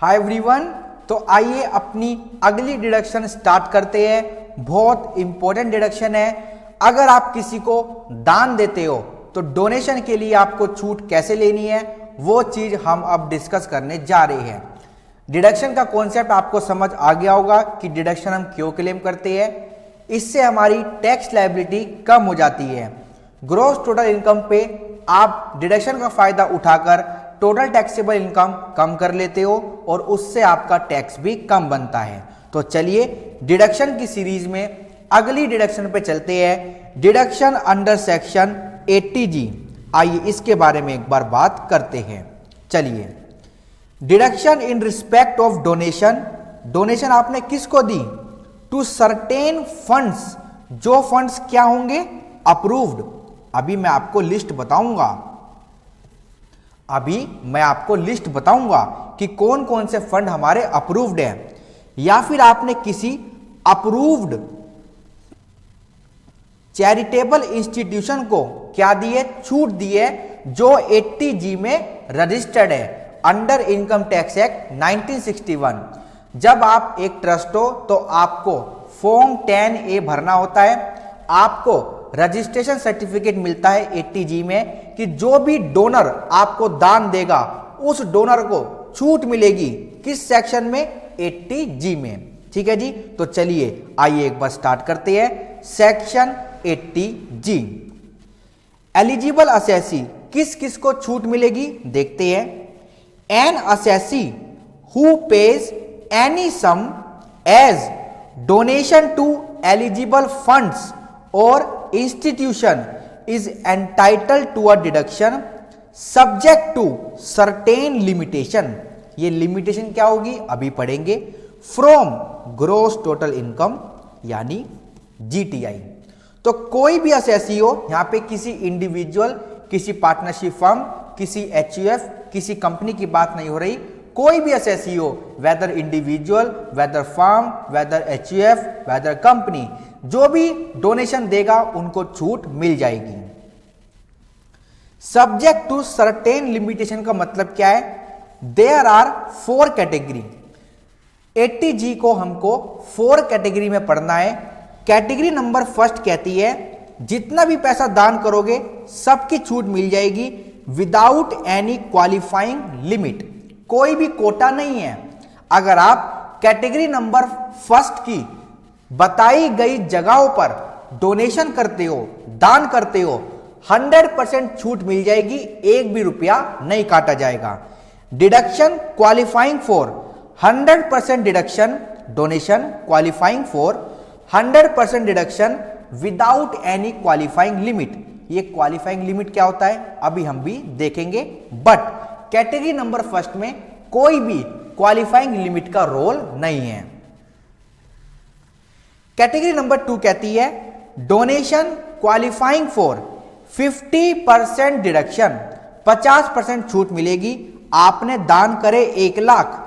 Hi everyone, तो आइए अपनी अगली डिडक्शन स्टार्ट करते हैं। बहुत इंपॉर्टेंट डिडक्शन है। अगर आप किसी को दान देते हो तो डोनेशन के लिए आपको छूट कैसे लेनी है वो चीज हम अब डिस्कस करने जा रहे हैं। डिडक्शन का कॉन्सेप्ट आपको समझ आ गया होगा कि डिडक्शन हम क्यों क्लेम करते हैं। इससे हमारी टैक्स लायबिलिटी कम हो जाती है। ग्रॉस टोटल इनकम पे आप डिडक्शन का फायदा उठाकर टोटल टैक्सेबल इनकम कम कर लेते हो और उससे आपका टैक्स भी कम बनता है। तो चलिए डिडक्शन की सीरीज में अगली डिडक्शन पे चलते हैं। डिडक्शन अंडर सेक्शन 80G, आइए इसके बारे में एक बार बात करते हैं। चलिए, deduction in respect of donation. Donation आपने किसको दी? To certain funds. जो फंड्स क्या होंगे? अप्रूव्ड। अभी मैं आपको लिस्ट बताऊंगा कि कौन कौन से फंड हमारे अप्रूव्ड हैं। या फिर आपने किसी अप्रूव्ड चैरिटेबल इंस्टीट्यूशन को क्या दिए? छूट दिए, जो 80G में रजिस्टर्ड है अंडर इनकम टैक्स एक्ट 1961। जब आप एक ट्रस्ट हो तो आपको फॉर्म 10A भरना होता है। आपको रजिस्ट्रेशन सर्टिफिकेट मिलता है 80G में कि जो भी डोनर आपको दान देगा उस डोनर को छूट मिलेगी। किस सेक्शन में? 80G में। ठीक है जी, तो चलिए आइए एक बार स्टार्ट करते हैं। सेक्शन 80G, एलिजिबल असेसी, किस किस को छूट मिलेगी देखते हैं। An assessee who pays any sum as donation to eligible funds और institution is entitled to a deduction subject to certain limitation। ये लिमिटेशन क्या होगी अभी पढ़ेंगे। फ्रॉम ग्रॉस टोटल इनकम यानी GTI। तो कोई भी असेसी हो, यहां पे किसी इंडिविजुअल, किसी पार्टनरशिप फर्म, किसी HUF, किसी कंपनी की बात नहीं हो रही। कोई भी असेसी हो, whether individual, whether firm, whether HUF, whether company, जो भी डोनेशन देगा उनको छूट मिल जाएगी। सब्जेक्ट टू सर्टेन लिमिटेशन का मतलब क्या है? There are 4 category. 80G को हमको 4 कैटेगरी में पढ़ना है। कैटेगरी नंबर फर्स्ट कहती है जितना भी पैसा दान करोगे सबकी छूट मिल जाएगी विदाउट एनी क्वालिफाइंग लिमिट। कोई भी कोटा नहीं है। अगर आप कैटेगरी नंबर फर्स्ट की बताई गई जगहों पर डोनेशन करते हो, दान करते हो, 100% छूट मिल जाएगी, एक भी रुपया नहीं काटा जाएगा। Deduction qualifying for 100% deduction donation, qualifying for 100% deduction without any qualifying limit. ये क्वालिफाइंग लिमिट क्या होता है अभी हम भी देखेंगे, बट कैटेगरी नंबर फर्स्ट में कोई भी क्वालिफाइंग लिमिट का रोल नहीं है। कैटेगरी नंबर 2 कहती है डोनेशन क्वालिफाइंग फॉर 50% डिडक्शन, 50% छूट मिलेगी। आपने दान करे 1 लाख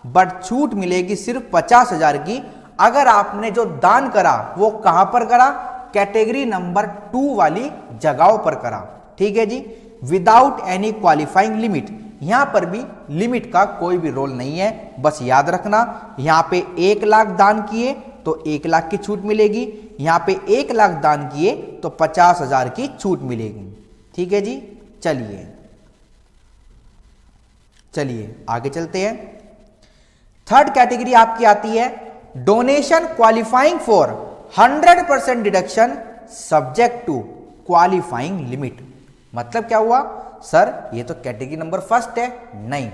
बट छूट मिलेगी सिर्फ 50,000 की। अगर आपने जो दान करा वो कहां पर करा? कैटेगरी नंबर 2 वाली जगहों पर करा। ठीक है जी, विदाउट एनी क्वालिफाइंग लिमिट। यहां पर भी लिमिट का कोई भी रोल नहीं है। बस याद रखना, यहां पे 1 लाख दान किए तो 1 लाख की छूट मिलेगी, यहां पे 1 लाख दान किए तो 50,000 की छूट मिलेगी। ठीक है जी, चलिए आगे चलते हैं। थर्ड कैटेगरी आपकी आती है donation qualifying for 100% deduction subject to qualifying limit. मतलब क्या हुआ सर, ये तो कैटेगरी नंबर फर्स्ट है। नहीं,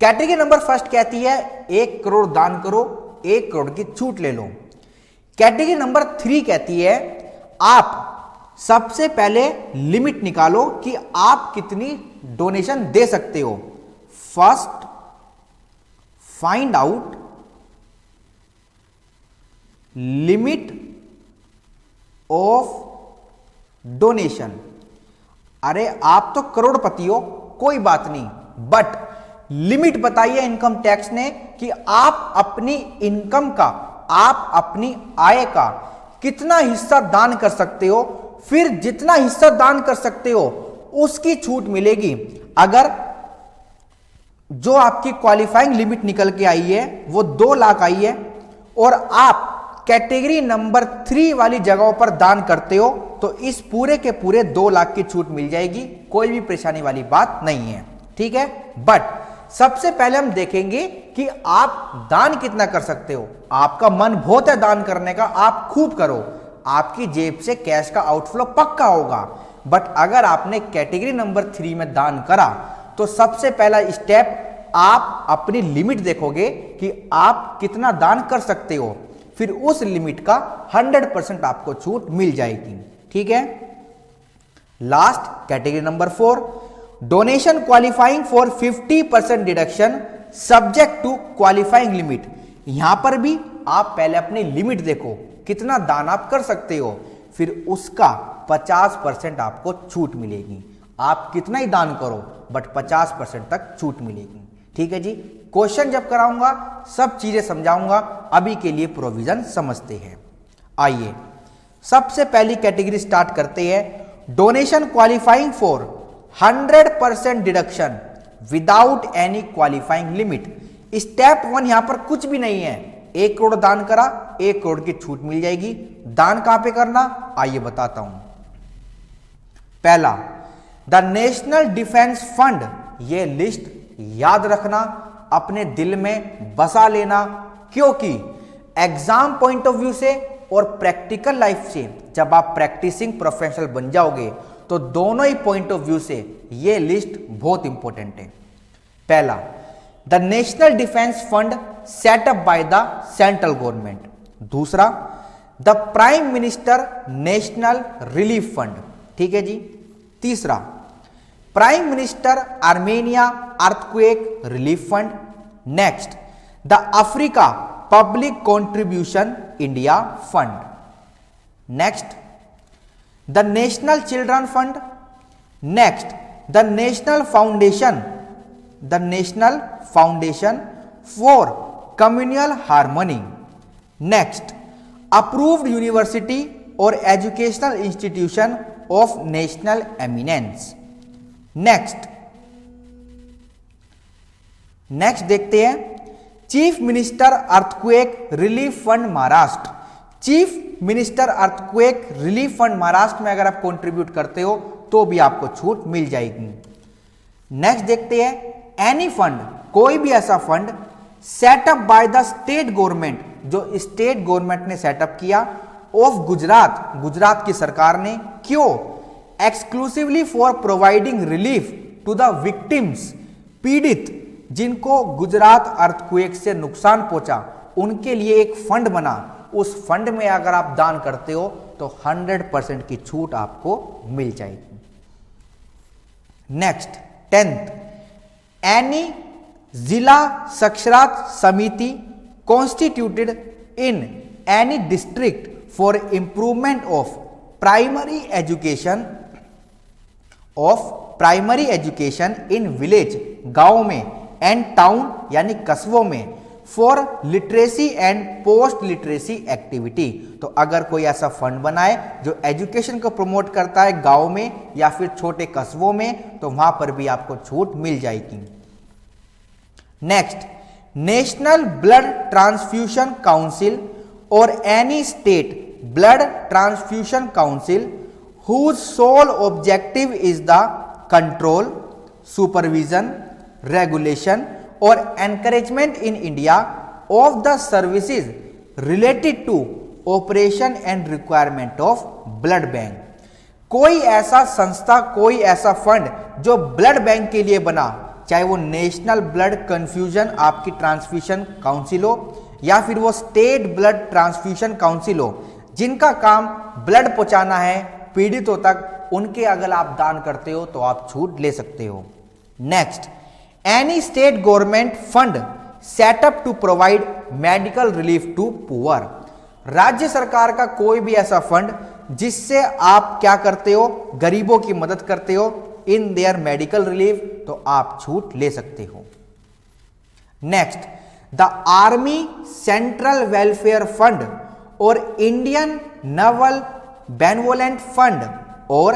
कैटेगरी नंबर फर्स्ट कहती है 1 करोड़ दान करो, 1 करोड़ की छूट ले लो। कैटेगरी नंबर 3 कहती है आप सबसे पहले लिमिट निकालो कि आप कितनी डोनेशन दे सकते हो। First find out limit of donation. अरे आप तो करोड़पति हो, कोई बात नहीं, बट लिमिट बताइए इनकम टैक्स ने कि आप अपनी इनकम का, आप अपनी आय का कितना हिस्सा दान कर सकते हो। फिर जितना हिस्सा दान कर सकते हो उसकी छूट मिलेगी। अगर जो आपकी क्वालिफाइंग लिमिट निकल के आई है वो 2 लाख आई है और आप कैटेगरी नंबर 3 वाली जगहों पर दान करते हो तो इस पूरे के पूरे 2 लाख की छूट मिल जाएगी, कोई भी परेशानी वाली बात नहीं है, ठीक है। बट सबसे पहले हम देखेंगे कि आप दान कितना कर सकते हो। आपका मन बहुत है दान करने का, आप खूब करो, आपकी जेब से कैश का आउटफ्लो पक्का होगा। बट अगर आपने कैटेगरी नंबर 3 में दान करा तो सबसे पहला स्टेप आप अपनी लिमिट देखोगे कि आप कितना दान कर सकते हो, फिर उस लिमिट का 100% आपको छूट मिल जाएगी, ठीक है। Last category number 4, donation qualifying for 50% deduction subject to qualifying limit. यहां पर भी आप पहले अपनी लिमिट देखो, कितना दान आप कर सकते हो, फिर उसका 50% आपको छूट मिलेगी। आप कितना ही दान करो बट 50% तक छूट मिलेगी, ठीक है जी। क्वेश्चन जब कराऊंगा सब चीजें समझाऊंगा, अभी के लिए प्रोविजन समझते हैं। आइए सबसे पहली कैटेगरी स्टार्ट करते हैं, donation qualifying for 100% deduction without any qualifying limit. Step 1 यहां पर कुछ भी नहीं है, 1 करोड़ दान करा 1 करोड़ की छूट मिल जाएगी। दान कहां पे करना आइए बताता हूं। पहला, द नेशनल डिफेंस फंड, ये लिस्ट याद रखना, अपने दिल में बसा लेना, क्योंकि एग्जाम पॉइंट ऑफ व्यू से और प्रैक्टिकल लाइफ से जब आप प्रैक्टिसिंग प्रोफेशनल बन जाओगे तो दोनों ही पॉइंट ऑफ व्यू से ये लिस्ट बहुत इंपॉर्टेंट है। पहला, the national defence fund setup by the central government. दूसरा, the prime minister national relief fund, ठीक है जी। तीसरा, prime minister Armenia earthquake relief fund. Next, the Africa public contribution India fund. Next, the national children fund. Next, the national foundation for communal harmony. Next, approved university और educational institution of national eminence. Next देखते हैं, chief minister earthquake relief fund Maharashtra. Chief minister earthquake relief fund Maharashtra में अगर आप contribute करते हो तो भी आपको छूट मिल जाएगी। नेक्स्ट देखते हैं, एनी फंड, कोई भी ऐसा fund setup by the state government, जो स्टेट गवर्नमेंट ने सेटअप किया, ऑफ गुजरात, गुजरात की सरकार ने, क्यों, exclusively for providing relief to the victims, पीड़ित जिनको गुजरात अर्थक्वेक से नुकसान पहुंचा उनके लिए एक फंड बना। उस फंड में अगर आप दान करते हो तो 100% की छूट आपको मिल जाएगी। नेक्स्ट 10th, एनी जिला साक्षरता समिति constituted in any district for improvement of primary education in village, गांव में, एंड टाउन यानी कस्बों में, for literacy and post literacy activity. तो अगर कोई ऐसा फंड बनाए जो एजुकेशन को प्रमोट करता है गांव में या फिर छोटे कस्बों में, तो वहां पर भी आपको छूट मिल जाएगी। Next, national blood transfusion council और any state blood transfusion council whose sole objective is the control, supervision, regulation or encouragement in India of the services related to operation and requirement of blood bank। कोई ऐसा संस्था, कोई ऐसा fund जो blood bank के लिए बना, चाहे वो नेशनल ब्लड कन्फ्यूजन आपकी ट्रांसफ्यूशन काउंसिल हो या फिर वो स्टेट ब्लड ट्रांसफ्यूशन काउंसिल हो, जिनका काम ब्लड पहुंचाना है पीड़ितों तक, उनके अगर आप दान करते हो तो आप छूट ले सकते हो। Next, any state government fund setup to provide medical relief to poor. राज्य सरकार का कोई भी ऐसा फंड जिससे आप क्या करते हो, गरीबों की मदद करते हो इन देयर मेडिकल रिलीफ, तो आप छूट ले सकते हो। Next, the army central welfare fund और इंडियन नेवल बेनवोलेंट फंड और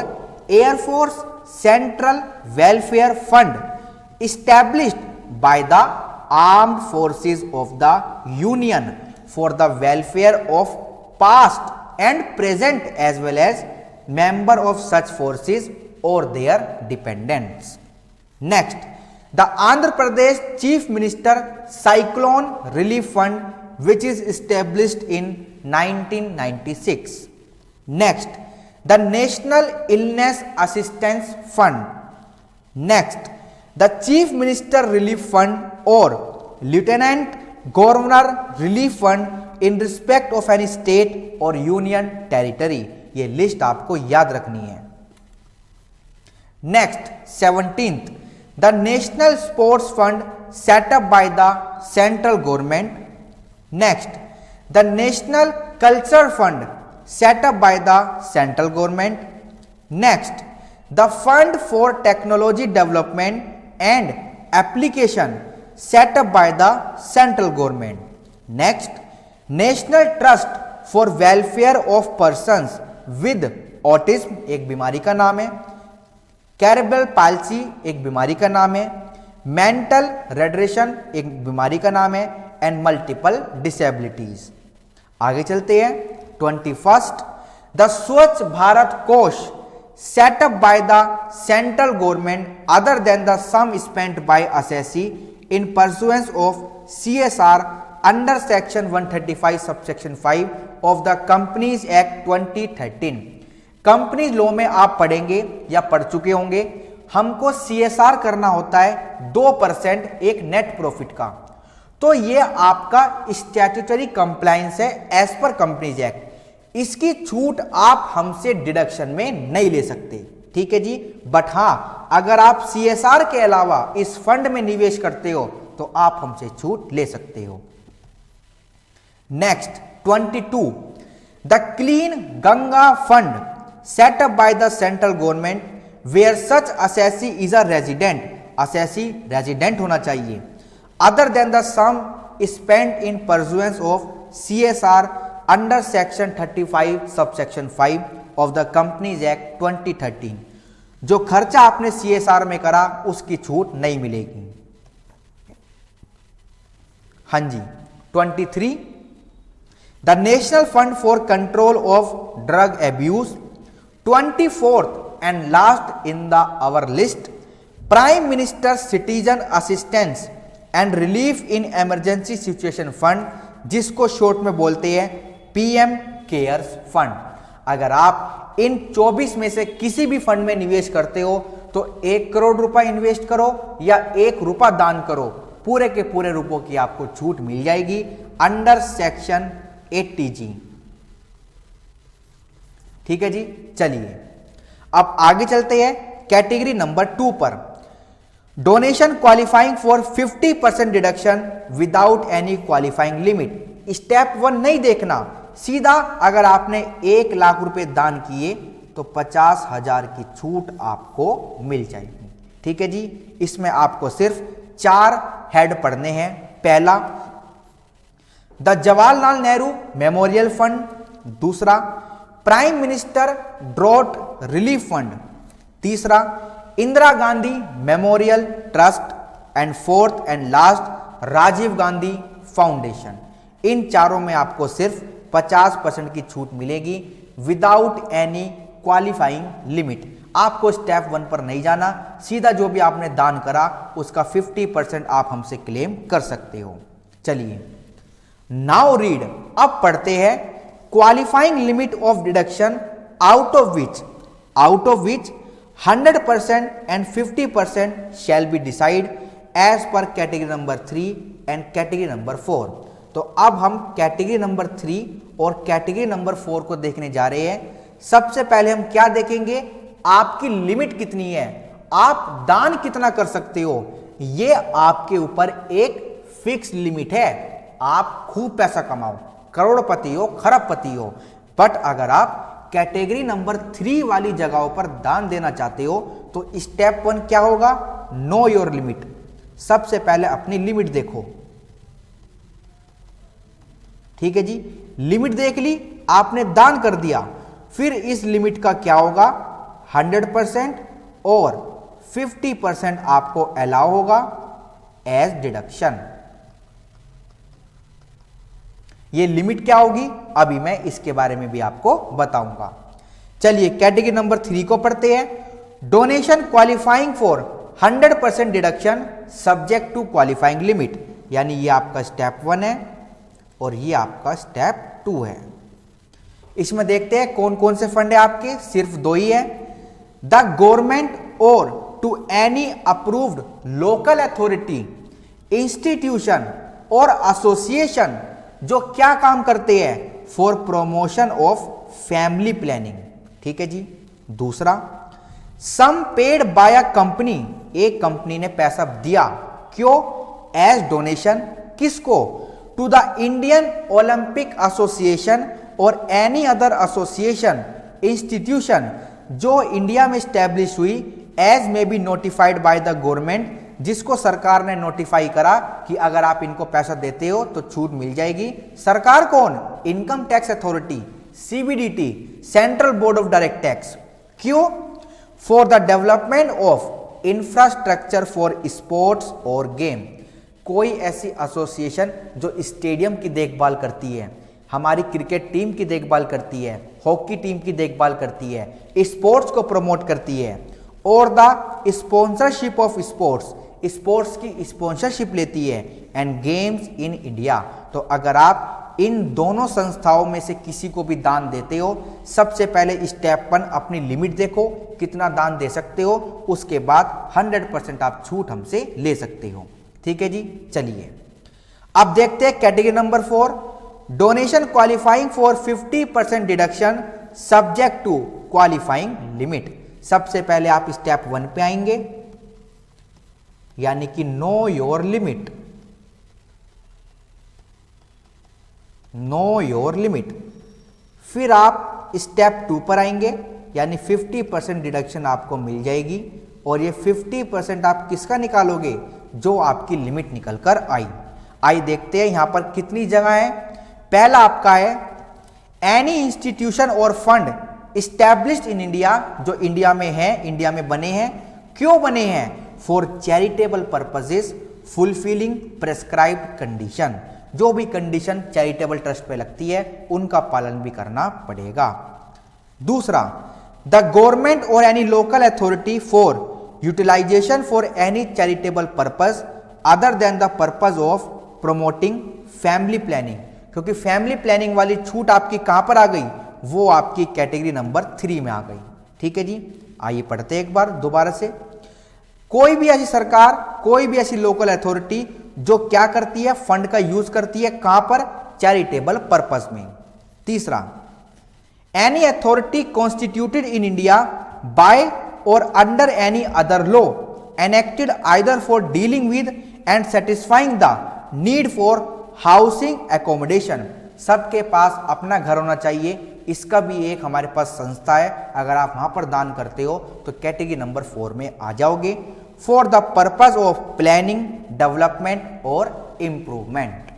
air force central welfare fund established by the armed forces of the union for the welfare of past and present as well as member of such forces or their dependents. Next, the Andhra Pradesh Chief Minister Cyclone Relief Fund, which is established in 1996. Next, the National Illness Assistance Fund. Next, the Chief Minister Relief Fund or Lieutenant Governor Relief Fund in respect of any state or union territory. ये list आपको याद रखनी है. Next, 17th, the National Sports Fund set up by the central government. Next, the National Culture Fund set up by the central government. Next, the Fund for Technology Development and Application set up by the central government. Next, National Trust for Welfare of Persons with Autism एक बीमारी का नाम है, कैरेबल palsy एक बीमारी का नाम है, मेंटल रिटार्डेशन एक बीमारी का नाम है एंड मल्टीपल डिसेबिलिटीज. आगे चलते हैं. 21st, द स्वच्छ भारत कोष set up by the central government other than the sum spent by assessee in pursuance of CSR under section 135 subsection 5 of the Companies Act 2013. Companies law में आप पढ़ेंगे या पढ़ चुके होंगे, हमको CSR करना होता है 2% एक नेट प्रॉफिट का. तो ये आपका स्टैट्यूटरी कंप्लायंस है एज पर कंपनीज एक्ट. इसकी छूट आप हमसे डिडक्शन में नहीं ले सकते. ठीक है जी. बट हां, अगर आप CSR के अलावा इस फंड में निवेश करते हो तो आप हमसे छूट ले सकते हो. Next, 22, the clean Ganga fund set up by the central government where such assessee is a resident. Assessee resident होना चाहिए. Other than the sum spend in pursuance of CSR under section 35 subsection 5 of the companies act 2013. जो खर्चा आपने CSR में करा उसकी छूट नहीं मिलेगी. हां जी. 23, the national fund for control of drug abuse. 24th and last in the our list, prime minister citizen assistance and relief in emergency situation fund, जिसको शॉर्ट में बोलते हैं PM केयर्स फंड. अगर आप इन 24 में से किसी भी फंड में निवेश करते हो तो 1 करोड़ रुपए इन्वेस्ट करो या 1 रुपया दान करो, पूरे के पूरे रुपयों की आपको छूट मिल जाएगी अंडर सेक्शन 80G. ठीक है जी. चलिए अब आगे चलते हैं कैटेगरी नंबर 2 पर. Donation qualifying for 50% deduction without any qualifying limit. Step 1 नहीं देखना, सीधा अगर आपने 1 लाख रुपए दान किए तो 50,000 की छूट आपको मिल जाएगी. ठीक है जी. इसमें आपको सिर्फ 4 हेड पढ़ने हैं. पहला, the Jawaharlal Nehru memorial fund. दूसरा, prime minister drought relief fund. तीसरा, Indira Gandhi memorial trust. And fourth and last, Rajiv Gandhi foundation. इन चारों में आपको सिर्फ 50% की छूट मिलेगी विदाउट एनी क्वालिफाइंग लिमिट. आपको स्टेप 1 पर नहीं जाना, सीधा जो भी आपने दान करा उसका 50% आप हमसे क्लेम कर सकते हो. चलिए नाउ रीड. अब पढ़ते हैं qualifying limit of deduction out of which 100% and 50% shall be decide as per category number 3 and category number 4. तो अब हम कैटेगरी नंबर 3 और कैटेगरी नंबर 4 को देखने जा रहे हैं. सबसे पहले हम क्या देखेंगे, आपकी लिमिट कितनी है, आप दान कितना कर सकते हो. ये आपके ऊपर एक फिक्स लिमिट है. आप खूब पैसा कमाओ, करोड़पति हो, खरबपति हो, बट अगर आप कैटेगरी नंबर 3 वाली जगहों पर दान देना चाहते हो तो स्टेप 1 क्या होगा, नो योर लिमिट. सबसे पहले अपनी लिमिट देखो. ठीक है जी. लिमिट देख ली, आपने दान कर दिया, फिर इस लिमिट का क्या होगा, 100% और 50% आपको अलाउ होगा एज डिडक्शन। ये लिमिट क्या होगी अभी मैं इसके बारे में भी आपको बताऊंगा। चलिए कैटेगरी नंबर 3 को पढ़ते हैं। Donation qualifying for 100% deduction subject to qualifying limit, यानी ये आपका स्टेप 1 है और ये आपका स्टेप 2 है। इसमें देखते हैं कौन कौन से फंड है आपके, सिर्फ 2 ही है। द गवर्नमेंट और to any approved local authority, institution और एसोसिएशन जो क्या काम करते हैं for promotion of family planning. ठीक है जी। दूसरा, sum paid by a company, एक कंपनी ने पैसा दिया, क्यों, एज डोनेशन, किसको, to the Indian Olympic association और एनी अदर एसोसिएशन इंस्टीट्यूशन जो इंडिया में स्टैब्लिश हुई, as may be notified by the government, जिसको सरकार ने नोटिफाई करा कि अगर आप इनको पैसा देते हो तो छूट मिल जाएगी। सरकार कौन, income tax authority, CBDT, central board of direct tax. क्यों, for the development of infrastructure for sports और गेम, कोई ऐसी एसोसिएशन जो स्टेडियम की देखभाल करती है, हमारी क्रिकेट टीम की देखभाल करती है, हॉकी टीम की देखभाल करती है, स्पोर्ट्स को प्रमोट करती है, और the sponsorship of sports, sports की स्पॉन्सरशिप लेती है, एंड गेम्स इन इंडिया। तो अगर आप इन दोनों संस्थाओं में से किसी को भी दान देते हो, सबसे पहले स्टेप 1 अपनी लिमिट देखो कितना दान दे सकते हो, उसके बाद 100% आप छूट हमसे ले सकते हो। ठीक है जी। चलिए अब देखते हैं category number 4, donation qualifying for 50% deduction subject to qualifying limit. सबसे पहले आप स्टेप 1 पे आएंगे, यानी कि know your limit, know your limit. फिर आप स्टेप 2 पर आएंगे, यानी 50% डिडक्शन आपको मिल जाएगी, और ये 50% आप किसका निकालोगे, जो आपकी लिमिट निकल कर आई देखते हैं यहां पर कितनी जगह है। पहला आपका है एनी इंस्टीट्यूशन और फंड इस्टेब्लिश्ड इन इंडिया, जो इंडिया में है, इंडिया में बने हैं, क्यों बने हैं, for charitable purposes fulfilling prescribed condition, जो भी कंडीशन चैरिटेबल ट्रस्ट पे लगती है उनका पालन भी करना पड़ेगा। दूसरा, द गवर्नमेंट और any local authority for utilization for any charitable purpose other than the purpose of promoting family planning, क्योंकि फैमिली प्लानिंग वाली छूट आपकी कहां पर आ गई, वो आपकी कैटेगरी नंबर 3 में आ गई। ठीक है जी। आइए पढ़ते हैं एक बार दोबारा से। कोई भी ऐसी सरकार, कोई भी ऐसी लोकल अथॉरिटी जो क्या करती है, फंड का यूज करती है, कहां पर, चैरिटेबल पर्पस में। तीसरा, any authority constituted in India by और under any other law enacted either for dealing with and satisfying the need for housing accommodation, सबके पास अपना घर होना चाहिए, इसका भी एक हमारे पास संस्था है, अगर आप वहां पर दान करते हो तो कैटेगरी नंबर 4 में आ जाओगे, for the purpose of planning development और इंप्रूवमेंट।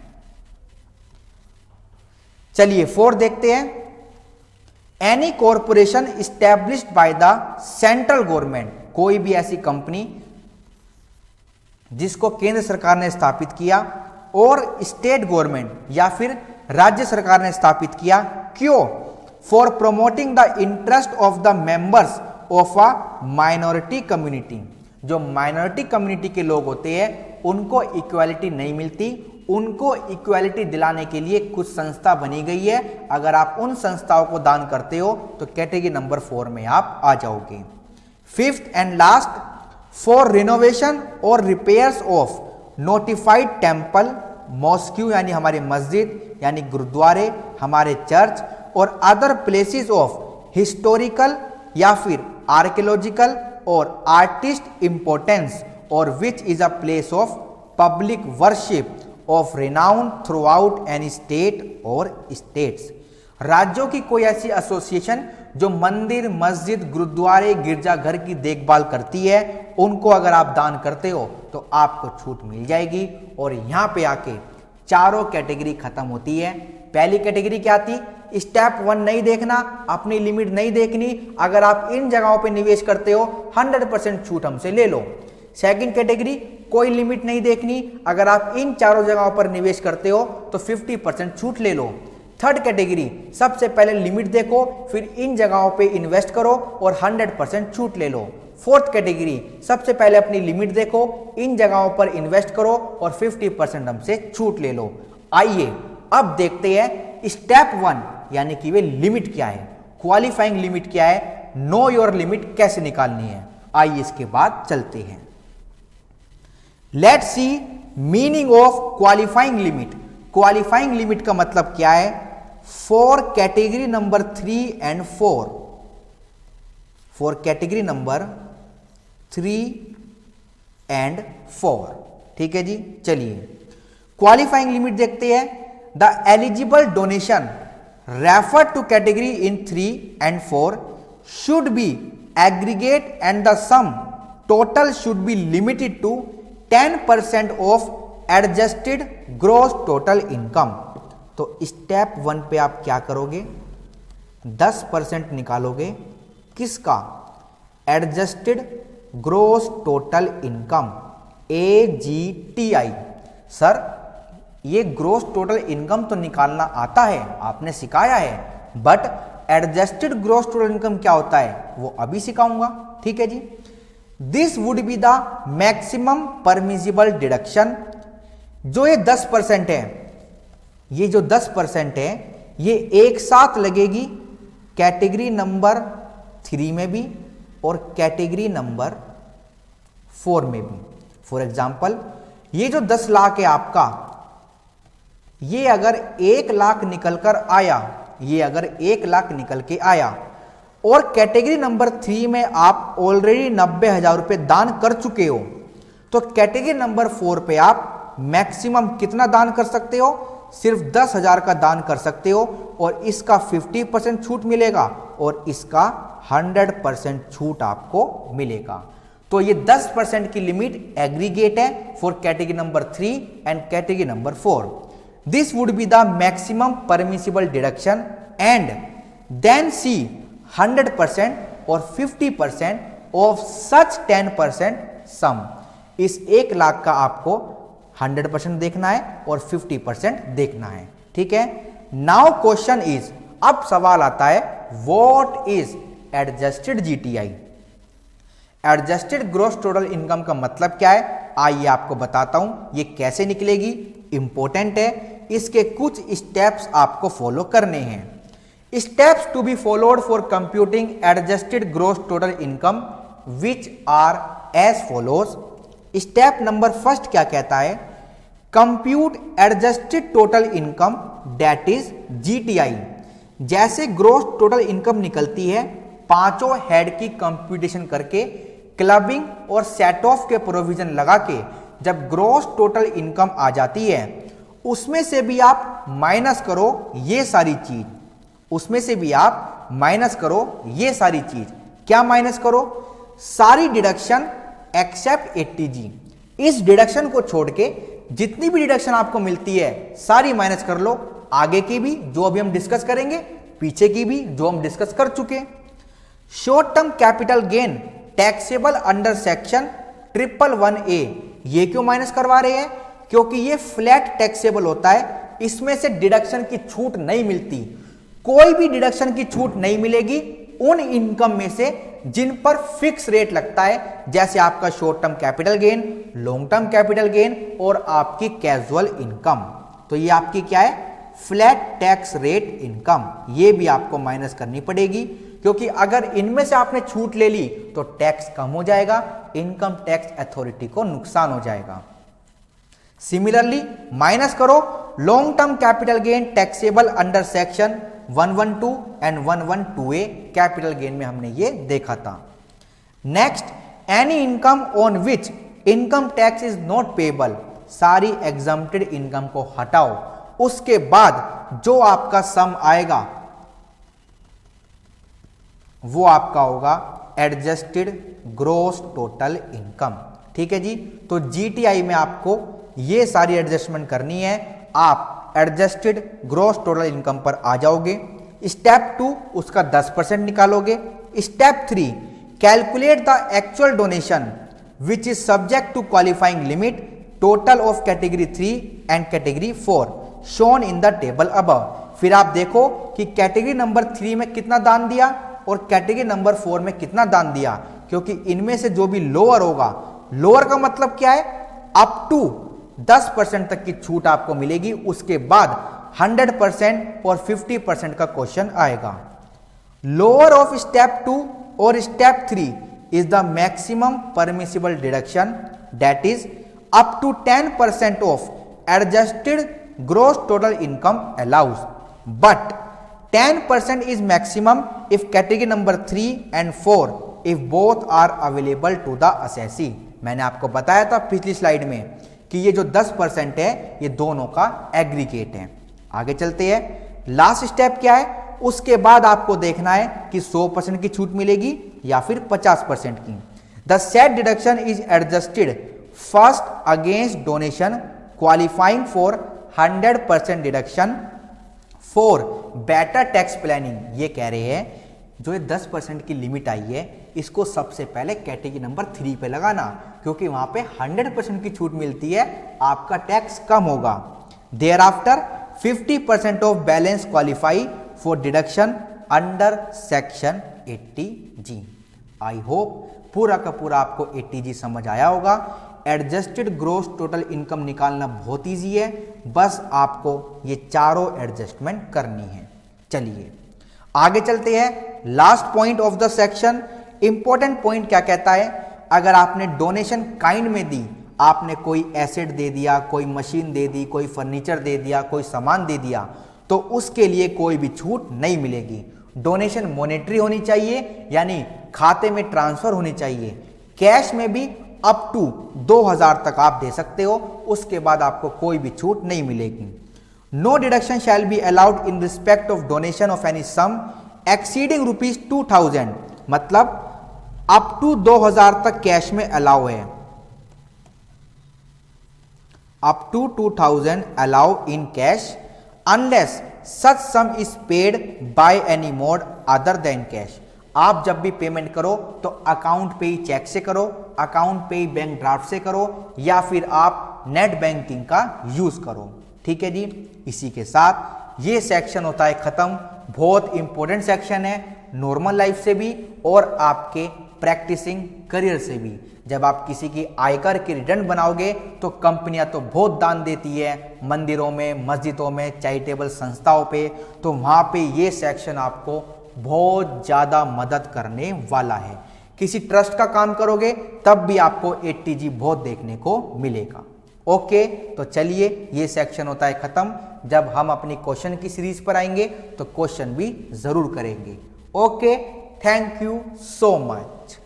चलिए 4 देखते हैं। Any corporation established bye the central government, कोई भी ऐसी कंपनी जिसको केंद्र सरकार ने स्थापित किया और स्टेट गवर्नमेंट या फिर राज्य सरकार ने स्थापित किया, क्यों, for promoting the interest of the members of a minority community, जो माइनॉरिटी कम्युनिटी के लोग होते हैं उनको इक्वालिटी नहीं मिलती, उनको इक्वालिटी दिलाने के लिए कुछ संस्था बनी गई है, अगर आप उन संस्थाओं को दान करते हो तो कैटेगरी नंबर 4 में आप आ जाओगे। 5th and last, for renovation और repairs of notified temple mosque, यानी हमारे मस्जिद यानी गुरुद्वारे, हमारे चर्च और अदर प्लेसेस ऑफ हिस्टोरिकल या फिर आर्कियोलॉजिकल और आर्टिस्ट इंपोर्टेंस, और which is a place of public worship of renowned through out any state और स्टेट्स। राज्यों की कोई ऐसी एसोसिएशन जो मंदिर, मस्जिद, गुरुद्वारे, गिरजाघर की देखभाल करती है, उनको अगर आप दान करते हो तो आपको छूट मिल जाएगी। और यहां पे आके चारों कैटेगरी खत्म होती है। पहली कैटेगरी क्या थी, स्टेप 1 नहीं देखना, अपनी लिमिट नहीं देखनी, अगर आप इन जगहों पे निवेश करते हो 100% छूट हमसे ले लो। सेकंड कैटेगरी, कोई लिमिट नहीं देखनी। अगर आप इन चारों जगहों पर निवेश करते हो तो 50% छूट ले लो। थर्ड कैटेगरी, सबसे पहले लिमिट देखो, फिर इन जगहों पे इन्वेस्ट करो और 100% छूट ले लो। फोर्थ कैटेगरी, सबसे पहले अपनी लिमिट देखो, इन जगहों पर इन्वेस्ट करो और 50% हमसे छूट ले लो। आइए अब देखते हैं स्टेप 1 यानी कि वे लिमिट क्या है, क्वालिफाइंग लिमिट क्या है, नो योर लिमिट कैसे निकालनी है। आइए इसके बाद चलते हैं। Let's see meaning of qualifying limit. Qualifying limit का मतलब क्या है? For category number 3 and 4, for category number 3 and 4, ठीक है जी। चलिए क्वालिफाइंग लिमिट देखते हैं। The eligible donation refer to category in 3 and 4 should be aggregate and the sum total should be limited to 10% of adjusted gross total income. तो step 1 पे आप क्या करोगे? 10% निकालोगे, किसका? Adjusted gross total income, AGTI। Sir ये gross total income तो निकालना आता है, आपने सिखाया है, but adjusted gross total income क्या होता है वो अभी सिखाऊंगा, ठीक है जी। This would be the maximum permissible deduction. जो ये 10% है, ये जो 10% है ये एक साथ लगेगी कैटेगरी नंबर 3 में भी और कैटेगरी नंबर 4 में भी। फॉर एग्जाम्पल ये जो 10 लाख है आपका, ये अगर 1 लाख निकल कर आया, ये अगर 1 लाख निकल के आया और कैटेगरी नंबर 3 में आप ऑलरेडी 90,000 रुपए दान कर चुके हो, तो कैटेगरी नंबर 4 पे आप मैक्सिमम कितना दान कर सकते हो? सिर्फ 10,000 का दान कर सकते हो और इसका 50% छूट मिलेगा और इसका 100% छूट आपको मिलेगा। तो ये 10% की लिमिट एग्रीगेट है for category number 3 and category number 4। This would be the maximum permissible deduction and then see 100% और 50% ऑफ सच 10% सम। इस 1 लाख का आपको 100% देखना है और 50% देखना है, ठीक है। नाउ क्वेश्चन इज, अब सवाल आता है what is adjusted GTI? Adjusted gross total income का मतलब क्या है? आइए आपको बताता हूं ये कैसे निकलेगी, इंपॉर्टेंट है। इसके कुछ स्टेप्स आपको फॉलो करने हैं। Steps to be followed for computing adjusted gross total income which are as follows. Step number first क्या कहता है? Compute adjusted total income that is GTI। जैसे ग्रॉस टोटल इनकम निकलती है, पांचों हेड की कंप्यूटेशन करके, क्लबिंग और सेट ऑफ के प्रोविजन लगा के जब ग्रॉस टोटल इनकम आ जाती है, उसमें से भी आप माइनस करो ये सारी चीज, उसमें से भी आप माइनस करो ये सारी चीज। क्या माइनस करो? सारी डिडक्शन एक्सेप्ट 80G। इस डिडक्शन को छोड़ के जितनी भी डिडक्शन आपको मिलती है सारी माइनस कर लो, आगे की भी जो अभी हम डिस्कस करेंगे, पीछे की भी जो हम डिस्कस कर चुके। Short term capital gain taxable under section 111A, ये क्यों माइनस करवा रहे हैं? क्योंकि ये फ्लैट टैक्सेबल होता है, इसमें से डिडक्शन की छूट नहीं मिलती। कोई भी डिडक्शन की छूट नहीं मिलेगी उन इनकम में से जिन पर फिक्स रेट लगता है, जैसे आपका short term capital gain, long term capital gain और आपकी कैजुअल इनकम। तो ये आपकी क्या है? Flat tax rate income. ये भी आपको माइनस करनी पड़ेगी, क्योंकि अगर इनमें से आपने छूट ले ली तो टैक्स कम हो जाएगा, इनकम टैक्स अथॉरिटी को नुकसान हो जाएगा। सिमिलरली माइनस करो long term capital gain taxable under section 112 and 112A, capital gain में हमने ये देखा था। Next, any income on which income tax is not payable, सारी एग्जम्प्टेड इनकम को हटाओ। उसके बाद जो आपका सम आएगा वो आपका होगा एडजस्टेड ग्रॉस टोटल इनकम, ठीक है जी। तो GTI में आपको ये सारी एडजस्टमेंट करनी है। आप एडजस्टेड ग्रॉस टोटल इनकम पर आ जाओगे। स्टेप 2 उसका 10% निकालोगे। Step 3 calculate the actual donation which is subject to qualifying limit total of category 3 and category 4 shown in the table above. फिर आप देखो कि कैटेगरी नंबर 3 में कितना दान दिया और कैटेगरी नंबर 4 में कितना दान दिया, क्योंकि इनमें से जो भी लोअर होगा, लोअर का मतलब क्या है, अप टू 10% तक की छूट आपको मिलेगी, उसके बाद 100% और 50% का क्वेश्चन आएगा। लोअर ऑफ स्टेप 2 और step 3 is the maximum permissible deduction that is up to 10% of adjusted gross total income allows, but 10% is maximum if category number 3 and 4 if both are available to the assessee। मैंने आपको बताया था पिछली slide में कि ये जो 10% है ये दोनों का एग्रीगेट है। आगे चलते हैं, लास्ट स्टेप क्या है, उसके बाद आपको देखना है कि 100% की छूट मिलेगी या फिर 50% की। The set deduction is adjusted first against donation qualifying for 100% deduction for better tax planning. ये कह रहे हैं जो ये 10% की लिमिट आई है इसको सबसे पहले कैटेगरी नंबर 3 पे लगाना, क्योंकि वहां पे 100% की छूट मिलती है, आपका टैक्स कम होगा। Thereafter 50% of balance qualify for deduction under section 80G। I hope पूरा का पूरा आपको 80G समझ आया होगा। एडजस्टेड ग्रोस टोटल इनकम निकालना बहुत इजी है, बस आपको ये चारों एडजस्टमेंट करनी है। चलिए आगे चलते हैं, last point of the section. Important point क्या कहता है, अगर आपने डोनेशन काइंड में दी, आपने कोई एसेट दे दिया, कोई मशीन दे दी, कोई फर्नीचर दे दिया, कोई सामान दे दिया, तो उसके लिए कोई भी छूट नहीं मिलेगी। डोनेशन मॉनेटरी होनी चाहिए, यानी खाते में ट्रांसफर होनी चाहिए। कैश में भी अप टू 2000 तक आप दे सकते हो, उसके बाद आपको कोई भी छूट नहीं मिलेगी। No deduction shall be allowed in respect of donation of any sum exceeding ₹2000, मतलब अप टू 2000 तक कैश में अलाउ है। Up to 2000 allow in cash unless such sum is paid by any mode other than cash. आप जब भी payment करो तो account पे ही चेक से करो, अकाउंट पे ही बैंक ड्राफ्ट से करो, या फिर आप नेट बैंकिंग का यूज करो। ठीक है जी, इसी के साथ ये सेक्शन होता है खत्म। बहुत इंपॉर्टेंट सेक्शन है, नॉर्मल लाइफ से भी और आपके प्रैक्टिसिंग करियर से भी। जब आप किसी की आयकर की रिटर्न बनाओगे तो कंपनियां तो बहुत दान देती है, मंदिरों में, मस्जिदों में, चैरिटेबल संस्थाओं पे, तो वहां पे ये सेक्शन आपको बहुत ज़्यादा मदद करने वाला है। किसी ट्रस्ट का काम करोगे तब भी आपको 80G बहुत देखने को मिलेगा। ओके, तो चलिए ये सेक्शन होता है खत्म। जब हम अपनी क्वेश्चन की सीरीज पर आएंगे तो क्वेश्चन भी जरूर करेंगे। Okay, thank you so much.